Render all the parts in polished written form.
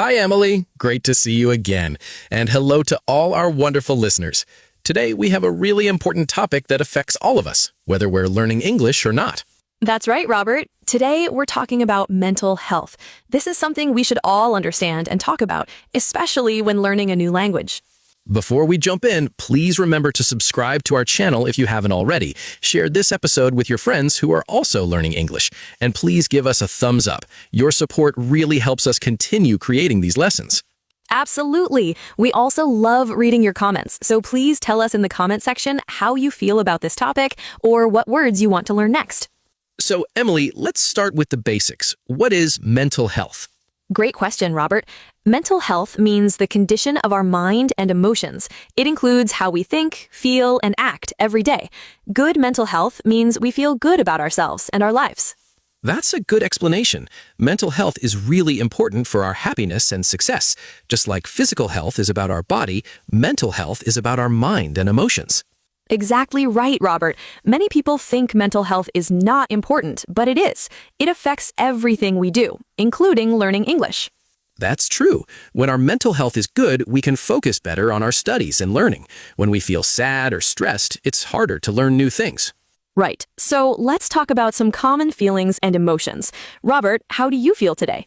Hi, Emily. Great to see you again. And hello to all our wonderful listeners. Today, we have a really important topic that affects all of us, whether we're learning English or not. That's right, Robert. Today, we're talking about mental health. This is something we should all understand and talk about, especially when learning a new language. Before we jump in, please remember to subscribe to our channel if you haven't already. Share this episode with your friends who are also learning English. And please give us a thumbs up. Your support really helps us continue creating these lessons. Absolutely. We also love reading your comments, so please tell us in the comment section how you feel about this topic or what words you want to learn next. So, Emily, let's start with the basics. What is mental health? Great question, Robert. Mental health means the condition of our mind and emotions. It includes how we think, feel, and act every day. Good mental health means we feel good about ourselves and our lives. That's a good explanation. Mental health is really important for our happiness and success. Just like physical health is about our body, mental health is about our mind and emotions. Exactly right, Robert. Many people think mental health is not important, but it is. It affects everything we do, including learning English. That's true. When our mental health is good, we can focus better on our studies and learning. When we feel sad or stressed, it's harder to learn new things. Right. So let's talk about some common feelings and emotions. Robert, how do you feel today?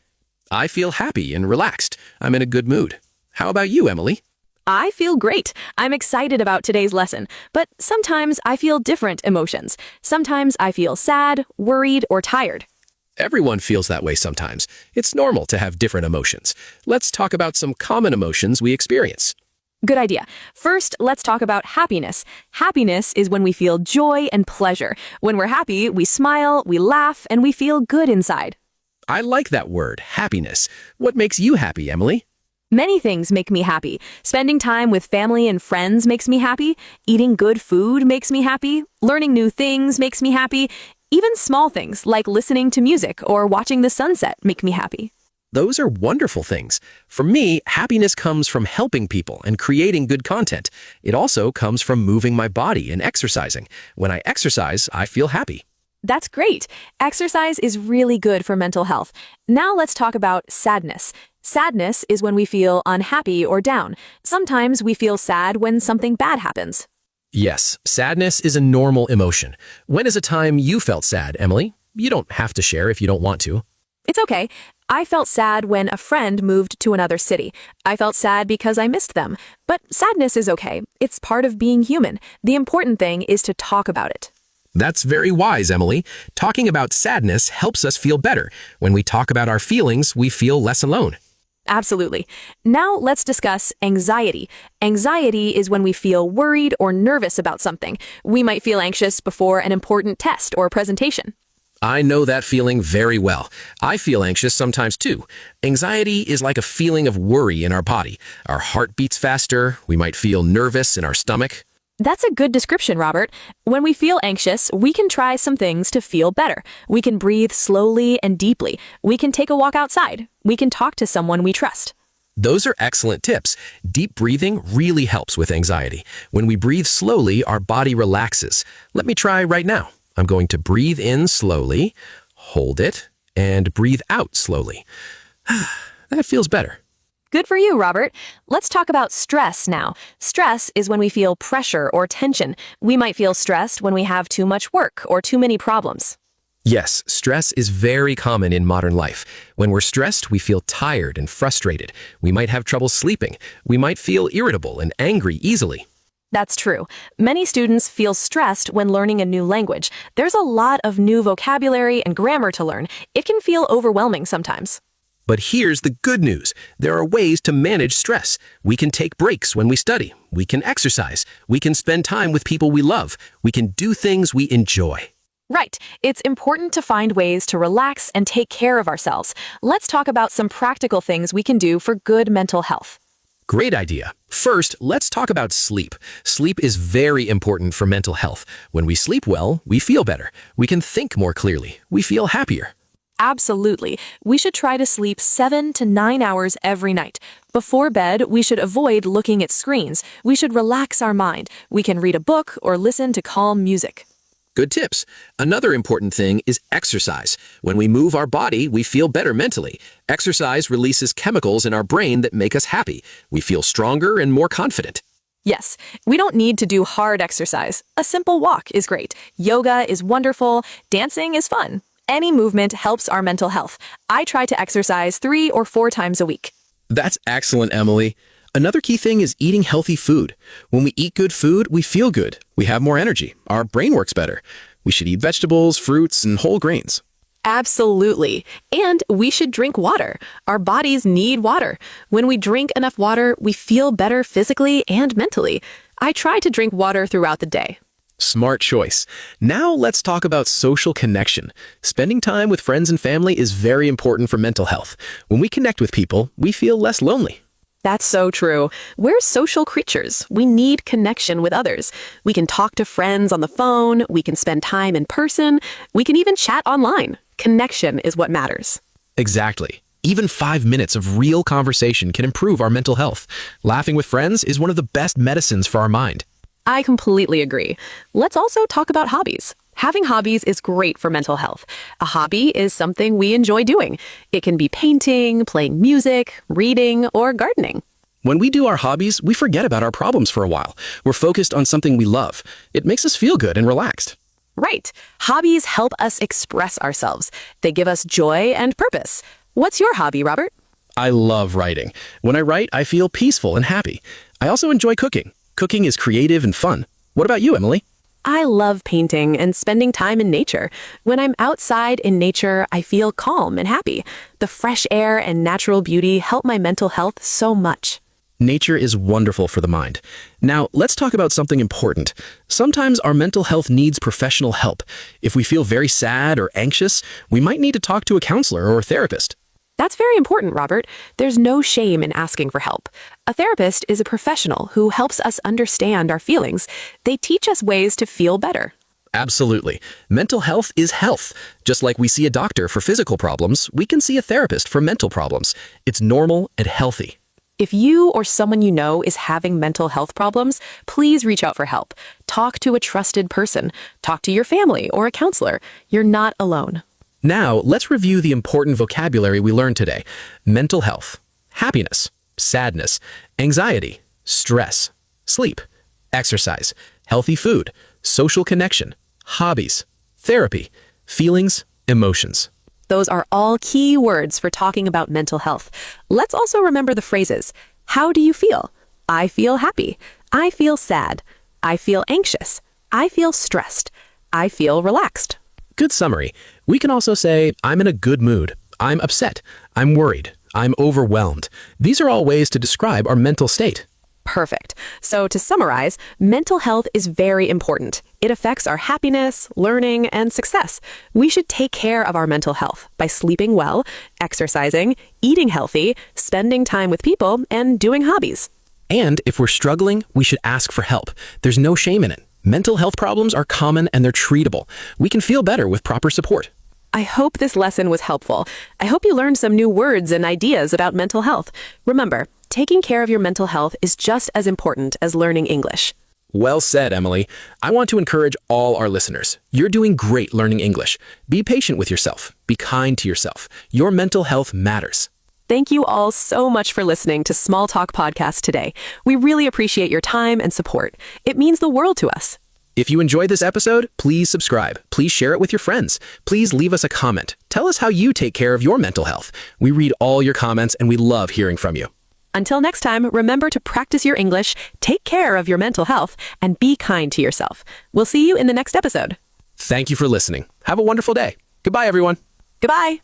I feel happy and relaxed. I'm in a good mood. How about you, Emily? I feel great. I'm excited about today's lesson, but sometimes I feel different emotions. Sometimes I feel sad, worried, or tired. Everyone feels that way sometimes. It's normal to have different emotions. Let's talk about some common emotions we experience. Good idea. First, let's talk about happiness. Happiness is when we feel joy and pleasure. When we're happy, we smile, we laugh, and we feel good inside. I like that word, happiness. What makes you happy, Emily? Many things make me happy. Spending time with family and friends makes me happy. Eating good food makes me happy. Learning new things makes me happy. Even small things like listening to music or watching the sunset make me happy. Those are wonderful things. For me, happiness comes from helping people and creating good content. It also comes from moving my body and exercising. When I exercise, I feel happy. That's great. Exercise is really good for mental health. Now let's talk about sadness. Sadness is when we feel unhappy or down. Sometimes we feel sad when something bad happens. Yes, sadness is a normal emotion. When is a time you felt sad, Emily? You don't have to share if you don't want to. It's okay. I felt sad when a friend moved to another city. I felt sad because I missed them. But sadness is okay. It's part of being human. The important thing is to talk about it. That's very wise, Emily. Talking about sadness helps us feel better. When we talk about our feelings, we feel less alone. Absolutely. Now let's discuss anxiety. Anxiety is when we feel worried or nervous about something. We might feel anxious before an important test or presentation. I know that feeling very well. I feel anxious sometimes too. Anxiety is like a feeling of worry in our body. Our heart beats faster. We might feel nervous in our stomach. That's a good description, Robert. When we feel anxious, we can try some things to feel better. We can breathe slowly and deeply. We can take a walk outside. We can talk to someone we trust. Those are excellent tips. Deep breathing really helps with anxiety. When we breathe slowly, our body relaxes. Let me try right now. I'm going to breathe in slowly, hold it, and breathe out slowly. That feels better. Good for you, Robert. Let's talk about stress now. Stress is when we feel pressure or tension. We might feel stressed when we have too much work or too many problems. Yes, stress is very common in modern life. When we're stressed, we feel tired and frustrated. We might have trouble sleeping. We might feel irritable and angry easily. That's true. Many students feel stressed when learning a new language. There's a lot of new vocabulary and grammar to learn. It can feel overwhelming sometimes. But here's the good news. There are ways to manage stress. We can take breaks when we study. We can exercise. We can spend time with people we love. We can do things we enjoy. Right. It's important to find ways to relax and take care of ourselves. Let's talk about some practical things we can do for good mental health. Great idea. First, let's talk about sleep. Sleep is very important for mental health. When we sleep well, we feel better. We can think more clearly. We feel happier. Absolutely. We should try to sleep 7 to 9 hours every night. Before bed, we should avoid looking at screens. We should relax our mind. We can read a book or listen to calm music. Good tips. Another important thing is exercise. When we move our body, we feel better mentally. Exercise releases chemicals in our brain that make us happy. We feel stronger and more confident. Yes, we don't need to do hard exercise. A simple walk is great. Yoga is wonderful. Dancing is fun. Any movement helps our mental health. I try to exercise 3 or 4 times a week. That's excellent, Emily. Another key thing is eating healthy food. When we eat good food, we feel good. We have more energy. Our brain works better. We should eat vegetables, fruits, and whole grains. Absolutely. And we should drink water. Our bodies need water. When we drink enough water, we feel better physically and mentally. I try to drink water throughout the day. Smart choice. Now let's talk about social connection. Spending time with friends and family is very important for mental health. When we connect with people, we feel less lonely. That's so true. We're social creatures. We need connection with others. We can talk to friends on the phone. We can spend time in person. We can even chat online. Connection is what matters. Exactly. Even 5 minutes of real conversation can improve our mental health. Laughing with friends is one of the best medicines for our mind. I completely agree. Let's also talk about hobbies. Having hobbies is great for mental health. A hobby is something we enjoy doing. It can be painting, playing music, reading, or gardening. When we do our hobbies, we forget about our problems for a while. We're focused on something we love. It makes us feel good and relaxed. Right. Hobbies help us express ourselves. They give us joy and purpose. What's your hobby, Robert? I love writing. When I write, I feel peaceful and happy. I also enjoy cooking. Cooking is creative and fun. What about you, Emily? I love painting and spending time in nature. When I'm outside in nature, I feel calm and happy. The fresh air and natural beauty help my mental health so much. Nature is wonderful for the mind. Now, let's talk about something important. Sometimes our mental health needs professional help. If we feel very sad or anxious, we might need to talk to a counselor or a therapist. That's very important, Robert. There's no shame in asking for help. A therapist is a professional who helps us understand our feelings. They teach us ways to feel better. Absolutely. Mental health is health. Just like we see a doctor for physical problems, we can see a therapist for mental problems. It's normal and healthy. If you or someone you know is having mental health problems, please reach out for help. Talk to a trusted person. Talk to your family or a counselor. You're not alone. Now, let's review the important vocabulary we learned today. Mental health, happiness, sadness, anxiety, stress, sleep, exercise, healthy food, social connection, hobbies, therapy, feelings, emotions. Those are all key words for talking about mental health. Let's also remember the phrases. How do you feel? I feel happy. I feel sad. I feel anxious. I feel stressed. I feel relaxed. Good summary. We can also say, I'm in a good mood. I'm upset. I'm worried. I'm overwhelmed. These are all ways to describe our mental state. Perfect. So to summarize, mental health is very important. It affects our happiness, learning, and success. We should take care of our mental health by sleeping well, exercising, eating healthy, spending time with people, and doing hobbies. And if we're struggling, we should ask for help. There's no shame in it. Mental health problems are common and they're treatable. We can feel better with proper support. I hope this lesson was helpful. I hope you learned some new words and ideas about mental health. Remember, taking care of your mental health is just as important as learning English. Well said, Emily. I want to encourage all our listeners. You're doing great learning English. Be patient with yourself. Be kind to yourself. Your mental health matters. Thank you all so much for listening to Small Talk Podcast today. We really appreciate your time and support. It means the world to us. If you enjoyed this episode, please subscribe. Please share it with your friends. Please leave us a comment. Tell us how you take care of your mental health. We read all your comments and we love hearing from you. Until next time, remember to practice your English, take care of your mental health, and be kind to yourself. We'll see you in the next episode. Thank you for listening. Have a wonderful day. Goodbye, everyone. Goodbye.